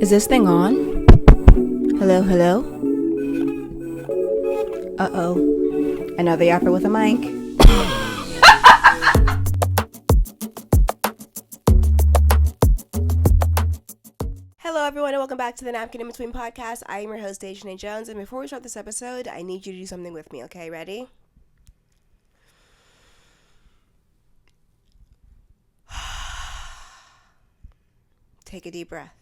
Is this thing on? Hello, hello? Uh-oh. Another yapper with a mic. Hello, everyone, and welcome back to the Napkin In Between podcast. I am your host, Dejanay Jones, and before we start this episode, I need you to do something with me, okay? Ready? Take a deep breath.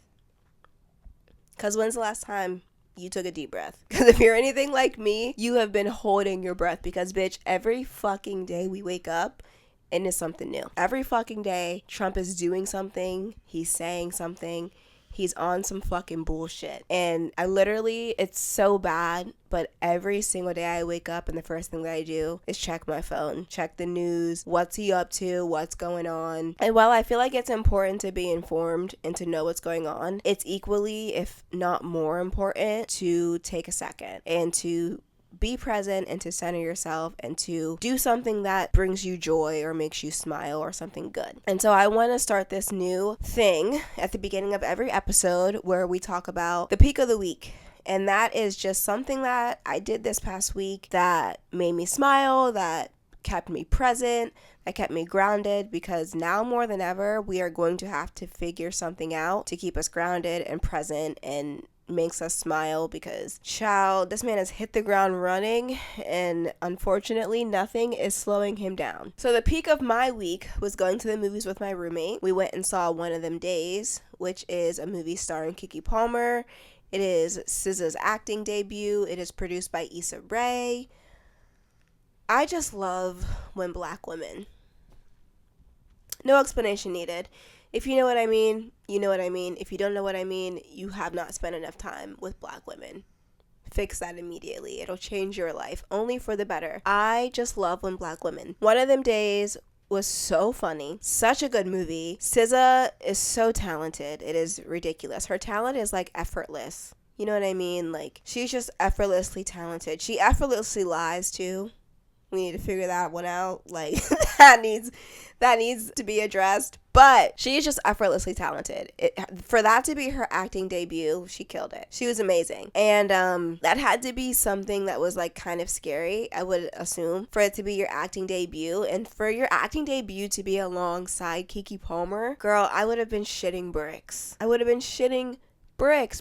Because when's the last time you took a deep breath? Because if you're anything like me, you have been holding your breath because, bitch, every fucking day we wake up and it's something new. Every fucking day, Trump is doing something, he's saying something, he's on some fucking bullshit. And it's so bad, but every single day I wake up and the first thing that I do is check my phone, check the news, what's he up to, what's going on. And while I feel like it's important to be informed and to know what's going on, it's equally, if not more important, to take a second and to be present and to center yourself and to do something that brings you joy or makes you smile or something good. And so I want to start this new thing at the beginning of every episode where we talk about the peak of the week. And that is just something that I did this past week that made me smile, that kept me present, that kept me grounded, because now more than ever, we are going to have to figure something out to keep us grounded and present and makes us smile, because child, this man has hit the ground running and unfortunately nothing is slowing him down. So the peak of my week was going to the movies with my roommate. We went and saw One of Them Days, which is a movie starring Keke Palmer. It is SZA's acting debut. It is produced by Issa Rae. I just love when Black women, no explanation needed. If you know what I mean, you know what I mean. If you don't know what I mean, you have not spent enough time with Black women. Fix that immediately. It'll change your life, only for the better. I just love when Black women. One of Them Days was so funny. Such a good movie. SZA is so talented. It is ridiculous. Her talent is like effortless. You know what I mean? Like, she's just effortlessly talented. She effortlessly lies too. We need to figure that one out. Like, that needs to be addressed. But she is just effortlessly talented. For that to be her acting debut, she killed it. She was amazing. And that had to be something that was like kind of scary, I would assume, for it to be your acting debut. And for your acting debut to be alongside Keke Palmer, girl, I would have been shitting bricks.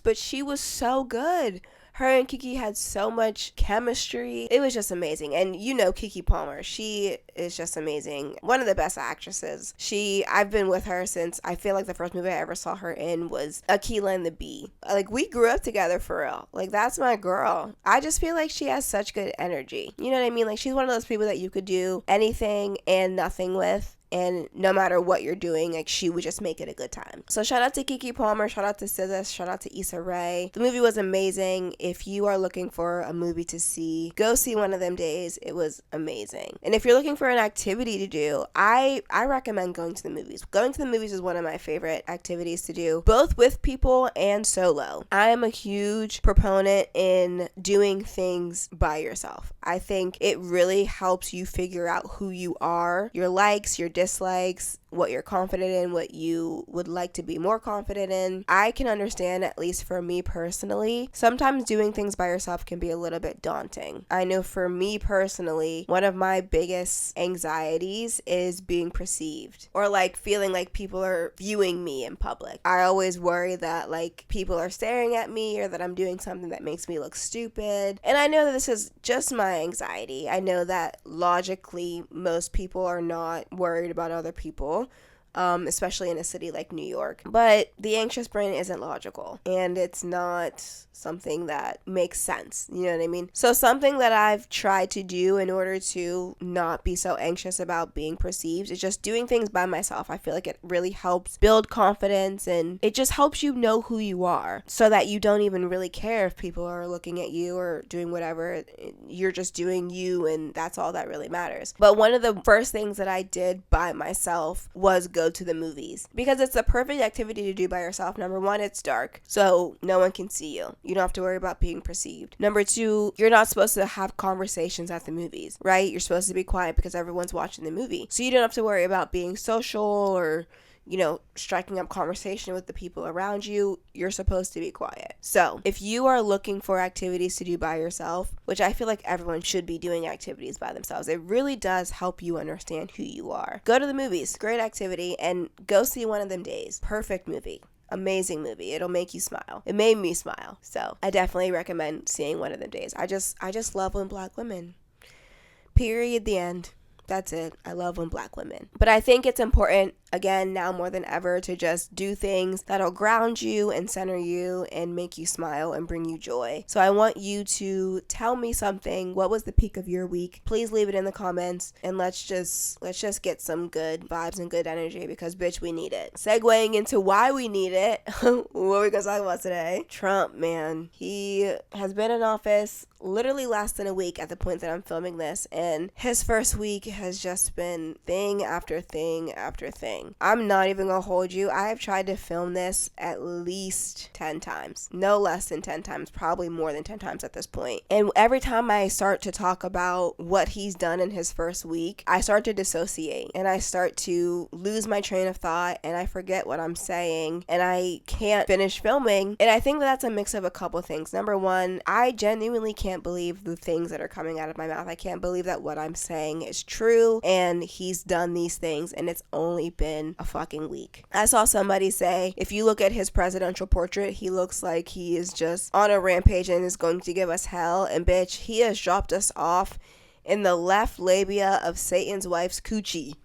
But she was so good. Her and Keke had so much chemistry. It was just amazing. And you know Keke Palmer. She is just amazing. One of the best actresses. I've been with her since, I feel like the first movie I ever saw her in was Akeelah and the Bee. Like, we grew up together for real. Like, that's my girl. I just feel like she has such good energy. You know what I mean? Like, she's one of those people that you could do anything and nothing with. And no matter what you're doing, like, she would just make it a good time. So shout out to Keke Palmer, shout out to SZA, shout out to Issa Rae. The movie was amazing. If you are looking for a movie to see, go see One of Them Days. It was amazing. And if you're looking for an activity to do, I recommend going to the movies. Going to the movies is one of my favorite activities to do, both with people and solo. I am a huge proponent in doing things by yourself. I think it really helps you figure out who you are, your likes, your dislikes, what you're confident in, what you would like to be more confident in. I can understand, at least for me personally, sometimes doing things by yourself can be a little bit daunting. I know for me personally, one of my biggest anxieties is being perceived, or like feeling like people are viewing me in public. I always worry that like people are staring at me or that I'm doing something that makes me look stupid. And I know that this is just my anxiety. I know that logically most people are not worried about other people, especially in a city like New York. But the anxious brain isn't logical, and it's not something that makes sense. You know what I mean? So something that I've tried to do in order to not be so anxious about being perceived is just doing things by myself. I feel like it really helps build confidence, and it just helps you know who you are so that you don't even really care if people are looking at you or doing whatever. You're just doing you, and that's all that really matters. But one of the first things that I did by myself was go to the movies, because it's the perfect activity to do by yourself. Number one, it's dark, so no one can see you. You don't have to worry about being perceived. Number two, you're not supposed to have conversations at the movies, right? You're supposed to be quiet because everyone's watching the movie. So you don't have to worry about being social or, striking up conversation with the people around you, you're supposed to be quiet. So if you are looking for activities to do by yourself, which I feel like everyone should be doing activities by themselves, it really does help you understand who you are. Go to the movies, great activity, and go see One of Them Days. Perfect movie. Amazing movie. It'll make you smile. It made me smile. So I definitely recommend seeing One of Them Days. I just love when Black women. Period. The end. That's it. I love when Black women. But I think it's important, again, now more than ever, to just do things that'll ground you and center you and make you smile and bring you joy. So I want you to tell me something. What was the peak of your week? Please leave it in the comments, and let's just get some good vibes and good energy, because bitch, we need it. Segueing into why we need it, what are we gonna talk about today? Trump, man. He has been in office literally less than a week at the point that I'm filming this, and his first week has just been thing after thing after thing. I'm not even gonna hold you. I have tried to film this at least 10 times. No less than 10 times, probably more than 10 times at this point. And every time I start to talk about what he's done in his first week, I start to dissociate and I start to lose my train of thought and I forget what I'm saying and I can't finish filming. And I think that's a mix of a couple things. Number one, I genuinely can't believe the things that are coming out of my mouth. I can't believe that what I'm saying is true and he's done these things and it's only been a fucking week. I saw somebody say, if you look at his presidential portrait, he looks like he is just on a rampage and is going to give us hell. And bitch, he has dropped us off in the left labia of Satan's wife's coochie.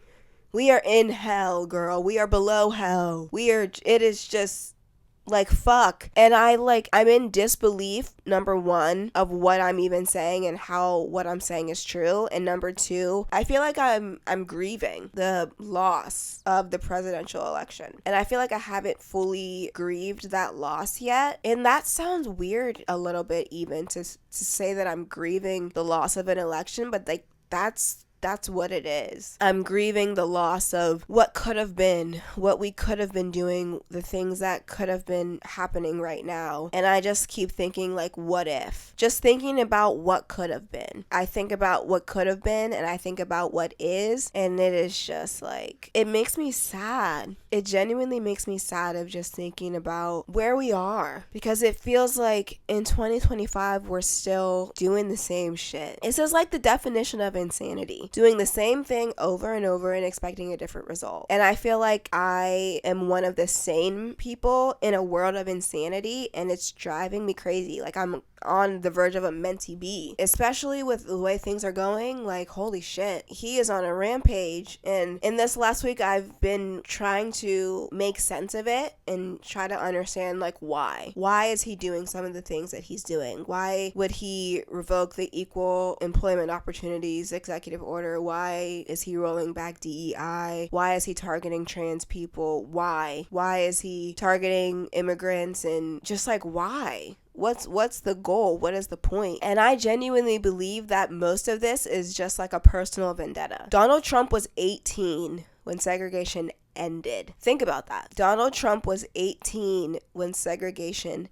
We are in hell, girl. We are below hell. It is just like, fuck. And I'm in disbelief, number one, of what I'm even saying and how what I'm saying is true. And number two, I feel like I'm grieving the loss of the presidential election. And I feel like I haven't fully grieved that loss yet. And that sounds weird a little bit, even to say that I'm grieving the loss of an election, but like that's what it is. I'm grieving the loss of what could have been, what we could have been doing, the things that could have been happening right now. And I just keep thinking, like, what if? Just thinking about what could have been. I think about what could have been and I think about what is, and it is just like, it makes me sad. It genuinely makes me sad of just thinking about where we are, because it feels like in 2025 we're still doing the same shit. It's just like the definition of insanity. Doing the same thing over and over and expecting a different result. And I feel like I am one of the sane people in a world of insanity, and it's driving me crazy. Like, I'm on the verge of a mentee B, especially with the way things are going. Like, holy shit, he is on a rampage. And in this last week, I've been trying to make sense of it and try to understand, like, why is he doing some of the things that he's doing? Why would he revoke the Equal Employment Opportunities Executive Order? Why is he rolling back DEI? Why is he targeting trans people? Why is he targeting immigrants? And just like, why? What's the goal? What is the point? And I genuinely believe that most of this is just like a personal vendetta. Donald Trump was 18 when segregation ended. Think about that. Donald Trump was 18 when segregation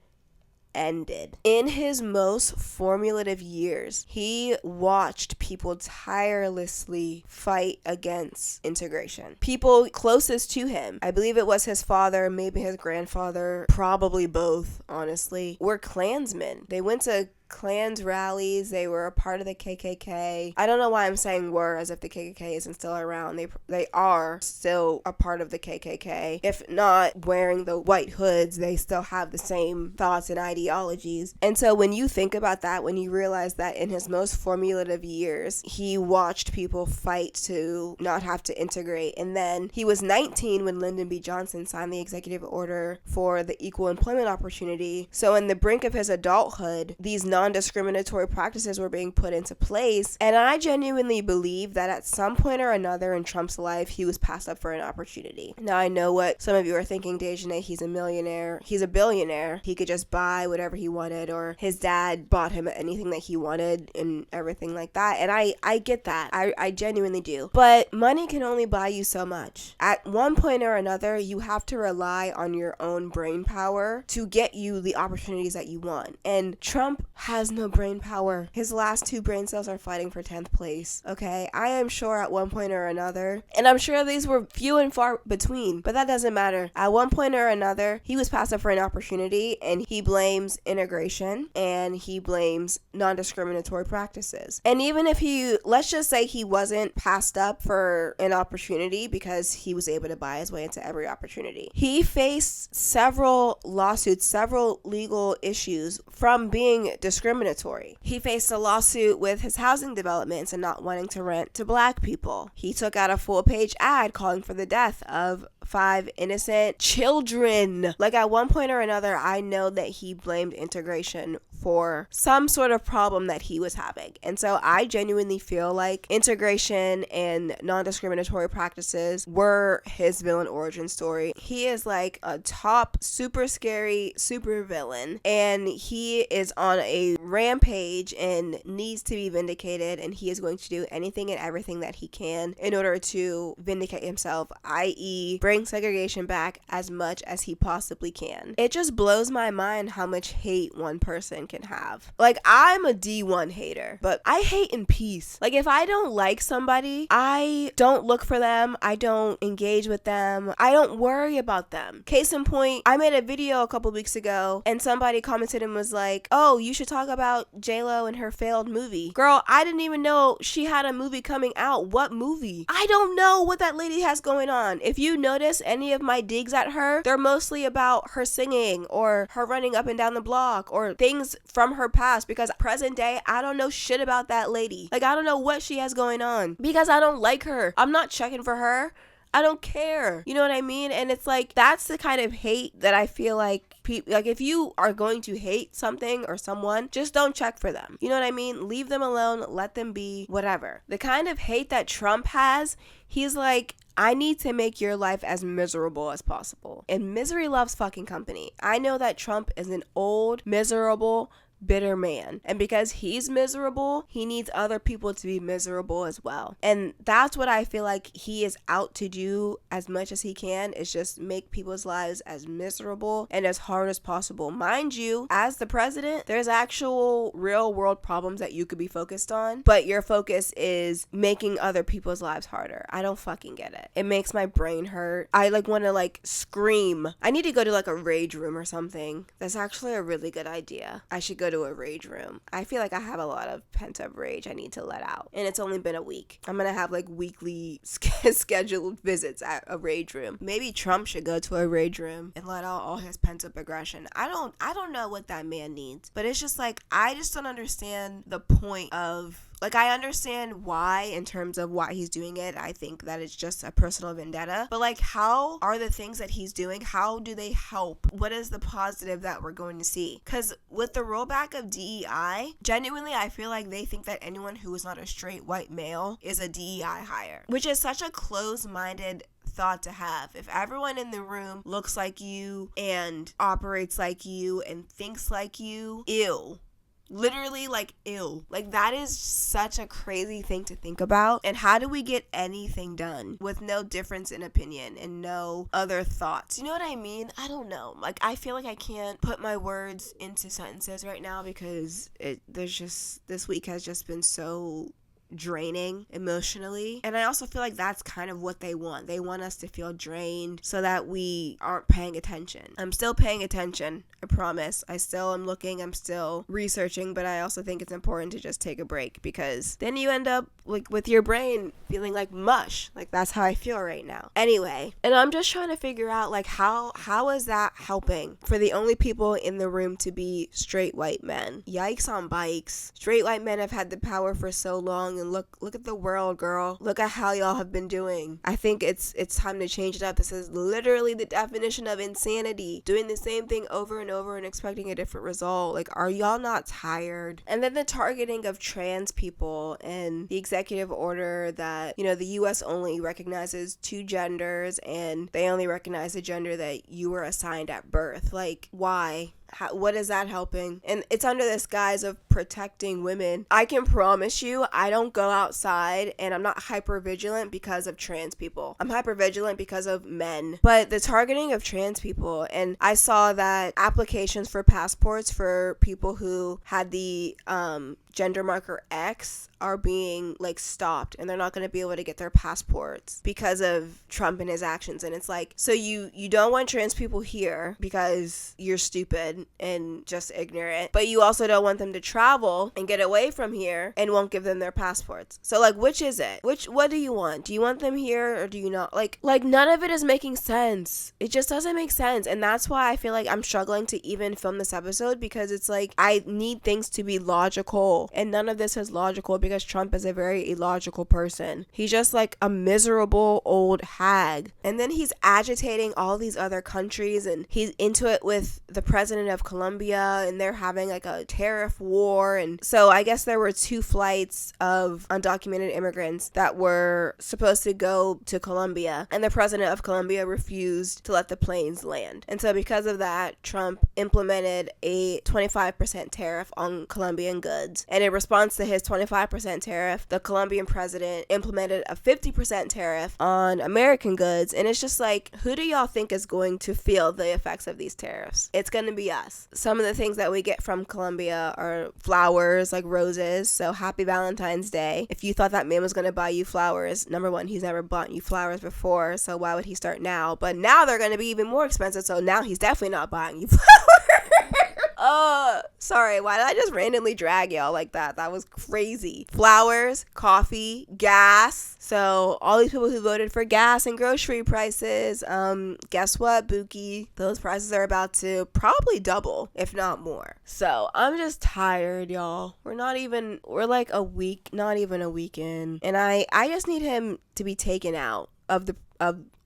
ended. In his most formulative years, he watched people tirelessly fight against integration. People closest to him, I believe it was his father, maybe his grandfather, probably both, honestly, were Klansmen. They went to Klans rallies. They were a part of the KKK. I don't know why I'm saying were as if the KKK isn't still around. They are still a part of the KKK. If not wearing the white hoods, they still have the same thoughts and ideologies. And so when you think about that, when you realize that in his most formulative years, he watched people fight to not have to integrate. And then he was 19 when Lyndon B. Johnson signed the executive order for the Equal Employment Opportunity. So in the brink of his adulthood, these non-discriminatory practices were being put into place. And I genuinely believe that at some point or another in Trump's life, he was passed up for an opportunity. Now, I know what some of you are thinking, Dejanay, he's a millionaire. He's a billionaire. He could just buy whatever he wanted, or his dad bought him anything that he wanted and everything like that. And I get that. I genuinely do. But money can only buy you so much. At one point or another, you have to rely on your own brain power to get you the opportunities that you want. And Trump has no brain power. His last 2 brain cells are fighting for 10th place, okay? I am sure at one point or another, and I'm sure these were few and far between, but that doesn't matter. At one point or another, he was passed up for an opportunity, and he blames integration, and he blames non-discriminatory practices. And even if let's just say he wasn't passed up for an opportunity because he was able to buy his way into every opportunity, he faced several lawsuits, several legal issues from being discriminatory. He faced a lawsuit with his housing developments and not wanting to rent to black people. He took out a full-page ad calling for the death of 5 innocent children. Like, at one point or another, I know that he blamed integration for some sort of problem that he was having. And so I genuinely feel like integration and non-discriminatory practices were his villain origin story. He is like a top super scary super villain, and he is on a rampage and needs to be vindicated, and he is going to do anything and everything that he can in order to vindicate himself, i.e. bring segregation back as much as he possibly can. It just blows my mind how much hate one person can have. Like, I'm a D1 hater, but I hate in peace. Like, if I don't like somebody, I don't look for them, I don't engage with them, I don't worry about them. Case in point, I made a video a couple weeks ago and somebody commented and was like, oh, you should talk about J.Lo and her failed movie. Girl, I didn't even know she had a movie coming out. What movie? I don't know what that lady has going on. If you notice any of my digs at her, they're mostly about her singing or her running up and down the block or things from her past, because present day, I don't know shit about that lady. Like, I don't know what she has going on because I don't like her. I'm not checking for her. I don't care. You know what I mean? And it's like, that's the kind of hate that I feel like like, if you are going to hate something or someone, just don't check for them. You know what I mean? Leave them alone, let them be, whatever. The kind of hate that Trump has, he's like, I need to make your life as miserable as possible. And misery loves fucking company. I know that Trump is an old, miserable, bitter man, and because he's miserable, he needs other people to be miserable as well. And that's what I feel like he is out to do as much as he can, is just make people's lives as miserable and as hard as possible. Mind you, as the president, there's actual real world problems that you could be focused on, but your focus is making other people's lives harder. I don't fucking get it. It makes my brain hurt. I want to scream. I need to go to a rage room or something. That's actually a really good idea. I should go to a rage room. I feel like I have a lot of pent-up rage I need to let out, and it's only been a week. I'm gonna have weekly scheduled visits at a rage room. Maybe Trump should go to a rage room and let out all his pent-up aggression. I don't know what that man needs, but it's just I just don't understand the point of, I understand why in terms of why he's doing it. I think that it's just a personal vendetta. But how are the things that he's doing, how do they help? What is the positive that we're going to see? Because with the rollback of DEI, genuinely, I feel like they think that anyone who is not a straight white male is a DEI hire, which is such a closed-minded thought to have. If everyone in the room looks like you and operates like you and thinks like you, ew. Literally, ew. That is such a crazy thing to think about. And how do we get anything done with no difference in opinion and no other thoughts? You know what I mean? I don't know. I feel like I can't put my words into sentences right now because this week has just been so draining emotionally. And I also feel like that's kind of what they want. They want us to feel drained so that we aren't paying attention. I'm still paying attention, I promise. I still am looking, I'm still researching, but I also think it's important to just take a break, because then you end up with your brain feeling like mush. That's how I feel right now. Anyway, and I'm just trying to figure out how is that helping for the only people in the room to be straight white men? Yikes on bikes. Straight white men have had the power for so long, and look at the world, girl. Look at how y'all have been doing. I think it's time to change it up. This is literally the definition of insanity. Doing the same thing over and over and expecting a different result. Are y'all not tired? And then the targeting of trans people and the executive order that, the US only recognizes 2 genders and they only recognize the gender that you were assigned at birth. Why? what is that helping? And it's under this guise of protecting women. I can promise you, I don't go outside and I'm not hyper vigilant because of trans people. I'm hyper vigilant because of men. But the targeting of trans people, and I saw that applications for passports for people who had the gender marker X are being like stopped, and they're not going to be able to get their passports because of Trump and his actions. And it's like, so you don't want trans people here because you're stupid and just ignorant, but you also don't want them to travel and get away from here and won't give them their passports. So like, which is it? What do you want? Do you want them here or do you not? Like none of it is making sense. It just doesn't make sense. And that's why I feel like I'm struggling to even film this episode, because it's like I need things to be logical, and none of this is logical because Trump is a very illogical person. He's just like a miserable old hag. And then he's agitating all these other countries, and he's into it with the president of Colombia, and they're having like a tariff war. And so I guess there were 2 flights of undocumented immigrants that were supposed to go to Colombia, and the president of Colombia refused to let the planes land. And so because of that, Trump implemented a 25% tariff on Colombian goods. And in response to his 25% tariff, the Colombian president implemented a 50% tariff on American goods. And it's just like, who do y'all think is going to feel the effects of these tariffs? It's going to be us. Some of the things that we get from Colombia are flowers, like roses. So happy Valentine's Day. If you thought that man was going to buy you flowers, number one, he's never bought you flowers before, so why would he start now? But now they're going to be even more expensive, so now he's definitely not buying you flowers. Sorry, why did I just randomly drag y'all like that? That was crazy. Flowers, coffee, gas. So all these people who voted for gas and grocery prices, guess what, Buki? Those prices are about to probably double, if not more. So I'm just tired, y'all. We're like a week, not even a week in. And I just need him to be taken out of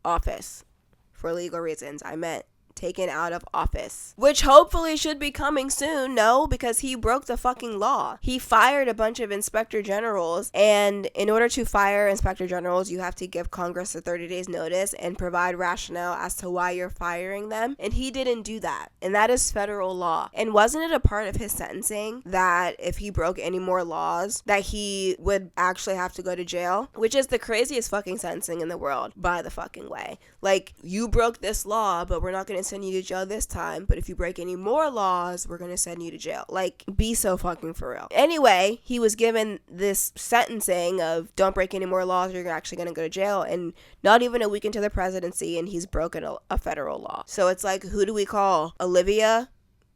office for legal reasons. I meant taken out of office, which hopefully should be coming soon. No, because he broke the fucking law. He fired a bunch of inspector generals, and in order to fire inspector generals, you have to give Congress a 30 days notice and provide rationale as to why you're firing them, and he didn't do that, and that is federal law. And wasn't it a part of his sentencing that if he broke any more laws that he would actually have to go to jail, which is the craziest fucking sentencing in the world, by the fucking way. Like, you broke this law, but we're not going to send you to jail this time, but if you break any more laws, we're gonna send you to jail. Like, be so fucking for real. Anyway, he was given this sentencing of don't break any more laws, you're actually gonna go to jail, and not even a week into the presidency, and he's broken a federal law. So it's like, who do we call? Olivia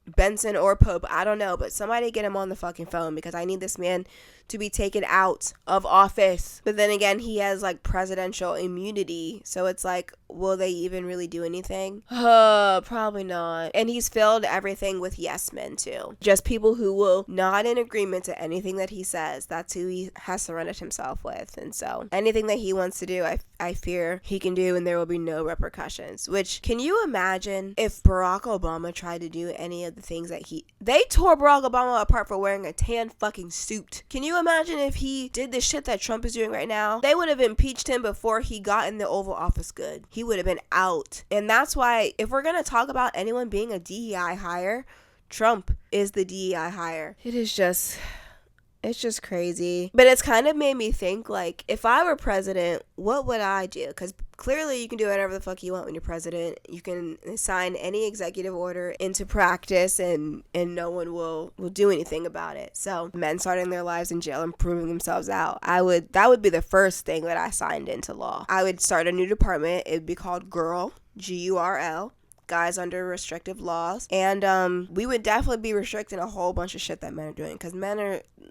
Benson or Pope? I don't know, but somebody get him on the fucking phone, because I need this man to be taken out of office. But then again, he has like presidential immunity, so it's like, will they even really do anything? Probably not. And he's filled everything with yes men too. Just people who will not in agreement to anything that he says. That's who he has surrounded himself with. And so anything that he wants to do, I fear he can do, and there will be no repercussions. Which, can you imagine if Barack Obama tried to do any of the things that they tore Barack Obama apart for wearing a tan fucking suit. Can you imagine if he did the shit that Trump is doing right now? They would have impeached him before he got in the Oval Office good. He would have been out. And that's why, if we're going to talk about anyone being a DEI hire, Trump is the DEI hire. It's just crazy. But it's kind of made me think, like, if I were president, what would I do? Because clearly you can do whatever the fuck you want when you're president. You can sign any executive order into practice, and no one will do anything about it. So men starting their lives in jail and proving themselves out, that would be the first thing that I signed into law. I would start a new department. It would be called G.U.R.L, G.U.R.L, guys under restrictive laws. And we would definitely be restricting a whole bunch of shit that men are doing, because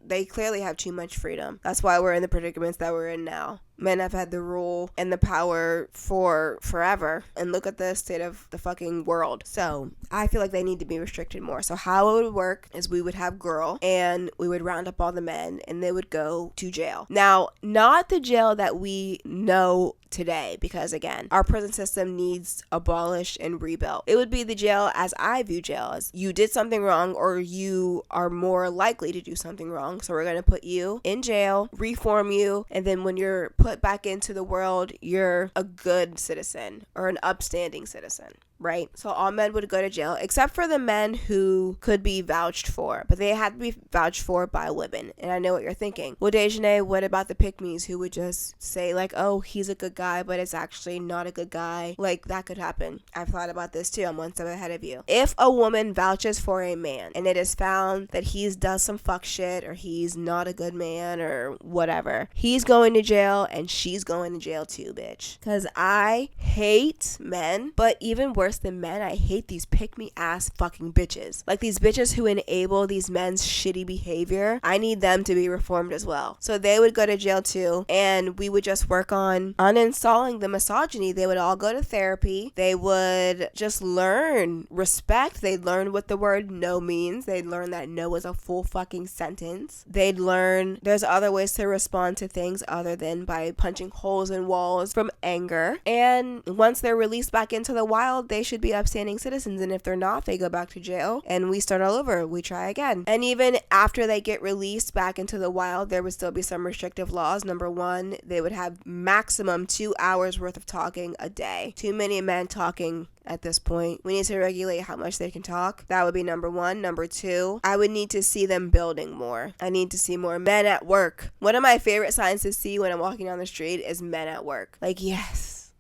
they clearly have too much freedom. That's why we're in the predicaments that we're in now. Men have had the rule and the power for forever, and look at the state of the fucking world. So I feel like they need to be restricted more. So how it would work is we would have G.U.R.L, and we would round up all the men, and they would go to jail. Now, not the jail that we know today, because again, our prison system needs abolished and rebuilt. It would be the jail as I view jail, as you did something wrong, or you are more likely to do something wrong, so we're going to put you in jail, reform you, and then when you're put back into the world, you're a good citizen or an upstanding citizen. right? So all men would go to jail, except for the men who could be vouched for, but they had to be vouched for by women. And I know what you're thinking. Well, Dejanay, what about the pick-me's who would just say like, oh, he's a good guy, but it's actually not a good guy? Like, that could happen. I've thought about this too. I'm one step ahead of you. If a woman vouches for a man and it is found that he's does some fuck shit or he's not a good man or whatever, he's going to jail and she's going to jail too, bitch. Because I hate men, but even worse than men, I hate these pick-me ass fucking bitches. Like these bitches who enable these men's shitty behavior. I need them to be reformed as well. So they would go to jail too, and we would just work on uninstalling the misogyny. They would all go to therapy. They would just learn respect. They'd learn what the word no means. They'd learn that no is a full fucking sentence. They'd learn there's other ways to respond to things other than by punching holes in walls from anger. And once they're released back into the wild, they should be upstanding citizens. And if they're not, they go back to jail and we start all over. We try again. And even after they get released back into the wild, there would still be some restrictive laws. Number one, they would have maximum 2 hours worth of talking a day. Too many men talking at this point. We need to regulate how much they can talk. That would be number one. Number two, I would need to see them building more. I need to see more men at work. One of my favorite signs to see when I'm walking down the street is men at work. Like, yes.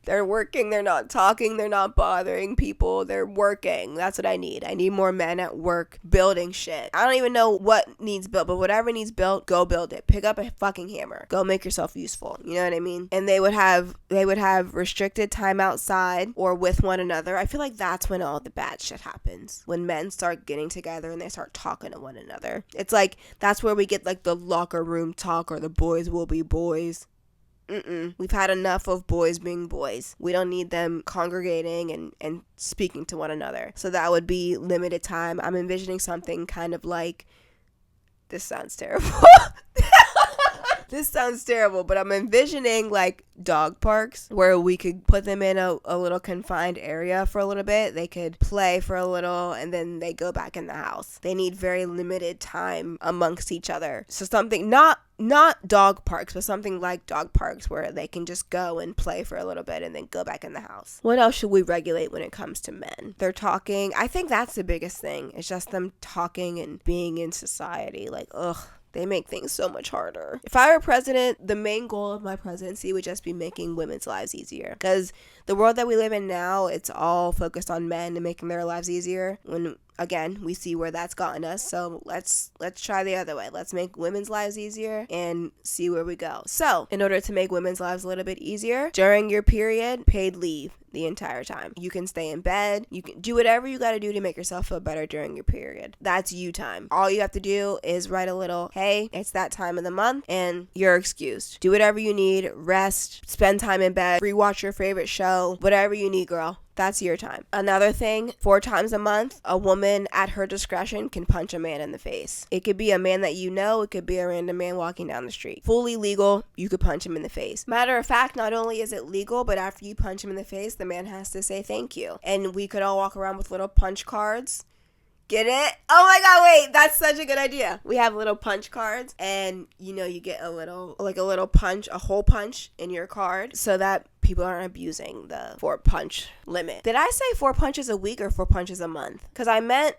They're working, they're not talking, they're not bothering people, they're working. That's what I need. I need more men at work building shit. I don't even know what needs built, but whatever needs built, go build it. Pick up a fucking hammer. Go make yourself useful. You know what I mean? And they would have restricted time outside or with one another. I feel like that's when all the bad shit happens. When men start getting together and they start talking to one another. It's like, that's where we get like the locker room talk or the boys will be boys. We've had enough of boys being boys. We don't need them congregating and speaking to one another. So that would be limited time. I'm envisioning something kind of like, this sounds terrible. This sounds terrible, but I'm envisioning like dog parks where we could put them in a little confined area for a little bit. They could play for a little and then they go back in the house. They need very limited time amongst each other. So something not dog parks, but something like dog parks where they can just go and play for a little bit and then go back in the house. What else should we regulate when it comes to men? They're talking. I think that's the biggest thing. It's just them talking and being in society. Like, ugh. They make things so much harder. If I were president, the main goal of my presidency would just be making women's lives easier. Because the world that we live in now, it's all focused on men and making their lives easier. When, again, we see where that's gotten us. So let's try the other way. Let's make women's lives easier and see where we go. So in order to make women's lives a little bit easier, during your period, paid leave the entire time. You can stay in bed. You can do whatever you got to do to make yourself feel better during your period. That's you time. All you have to do is write a little, hey, it's that time of the month and you're excused. Do whatever you need, rest, spend time in bed, rewatch your favorite show, whatever you need, girl. That's your time. Another thing, 4 times a month, a woman at her discretion can punch a man in the face. It could be a man that you know. It could be a random man walking down the street. Fully legal, you could punch him in the face. Matter of fact, not only is it legal, but after you punch him in the face, the man has to say thank you. And we could all walk around with little punch cards. Get it? Oh my god, wait, that's such a good idea. We have little punch cards and you get a little punch, a hole punch in your card so that people aren't abusing the 4 punch limit. Did I say 4 punches a week or 4 punches a month? Because I meant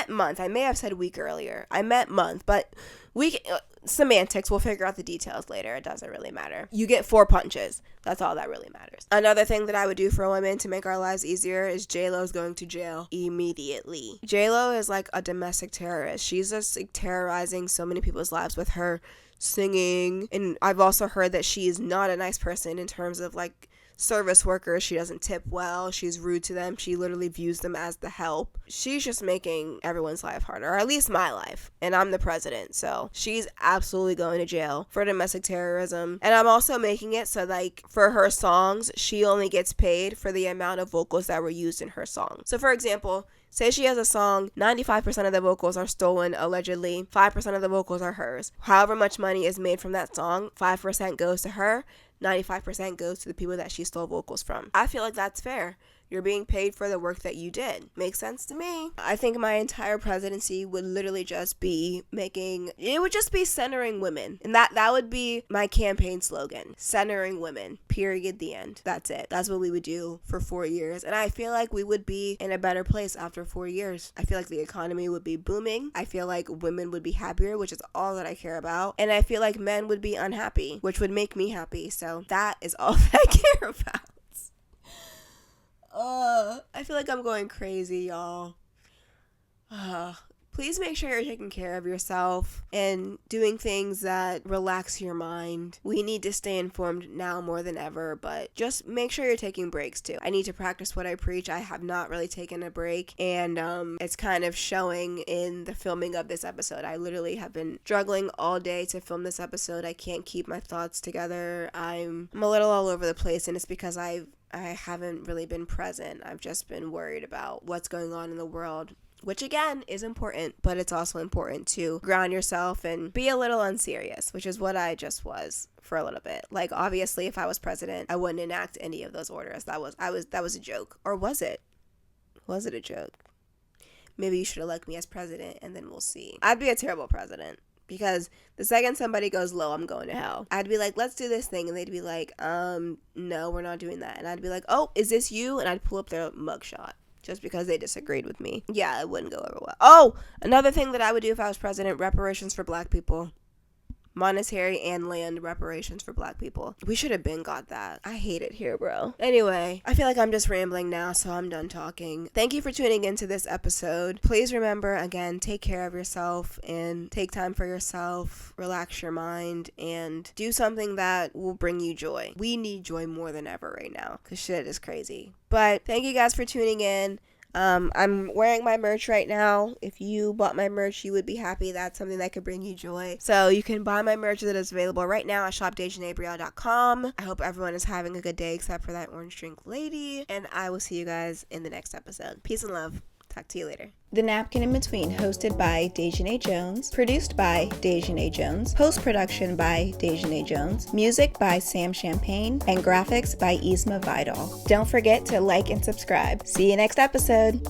month. I may have said week earlier. I meant month, but week, semantics, we'll figure out the details later. It doesn't really matter. You get 4 punches. That's all that really matters. Another thing that I would do for women to make our lives easier is J.Lo's going to jail immediately. J.Lo is like a domestic terrorist. She's just like terrorizing so many people's lives with her singing. And I've also heard that she is not a nice person in terms of like service workers. She doesn't tip well. She's rude to them. She literally views them as the help. She's just making everyone's life harder, or at least my life. And I'm the president, so she's absolutely going to jail for domestic terrorism. And I'm also making it so like for her songs, she only gets paid for the amount of vocals that were used in her song. So for example, say she has a song, 95% of the vocals are stolen, allegedly. 5% of the vocals are hers. However much money is made from that song, 5% goes to her. 95% goes to the people that she stole vocals from. I feel like that's fair You're being paid for the work that you did. Makes sense to me. I think my entire presidency would literally just be centering women. And that would be my campaign slogan. Centering women. Period. The end. That's it. That's what we would do for 4 years. And I feel like we would be in a better place after 4 years. I feel like the economy would be booming. I feel like women would be happier, which is all that I care about. And I feel like men would be unhappy, which would make me happy. So that is all that I care about. I feel like I'm going crazy, y'all. Please make sure you're taking care of yourself and doing things that relax your mind. We need to stay informed now more than ever, but just make sure you're taking breaks too. I need to practice what I preach. I have not really taken a break, and it's kind of showing in the filming of this episode. I literally have been struggling all day to film this episode. I can't keep my thoughts together. I'm a little all over the place, and it's because I haven't really been present. I've just been worried about what's going on in the world, which again is important, but it's also important to ground yourself and be a little unserious, which is what I just was for a little bit. Like, obviously, if I was president, I wouldn't enact any of those orders. That was a joke. Or was it? Was it a joke? Maybe you should elect me as president, and then we'll see. I'd be a terrible president. Because the second somebody goes low, I'm going to hell. I'd be like, let's do this thing. And they'd be like, no, we're not doing that. And I'd be like, oh, is this you? And I'd pull up their mugshot just because they disagreed with me. Yeah, it wouldn't go over well. Oh, another thing that I would do if I was president, reparations for black people. Monetary and land reparations for black people. We should have been got that. I hate it here, bro. Anyway, I feel like I'm just rambling now, so I'm done talking. Thank you for tuning into this episode. Please remember, again, take care of yourself and take time for yourself. Relax your mind and do something that will bring you joy. We need joy more than ever right now because shit is crazy. But thank you guys for tuning in. I'm wearing my merch right now. If you bought my merch, you would be happy. That's something that could bring you joy. So you can buy my merch that is available right now at shop.dejanaebrielle.com. I hope everyone is having a good day except for that orange drink lady. And I will see you guys in the next episode. Peace and love. Talk to you later. The Napkin in Between, hosted by Dejanae Jones, produced by Dejanae Jones, post-production by Dejanae Jones, music by Sam Champagne, and graphics by Isma Vidal. Don't forget to like and subscribe. See you next episode.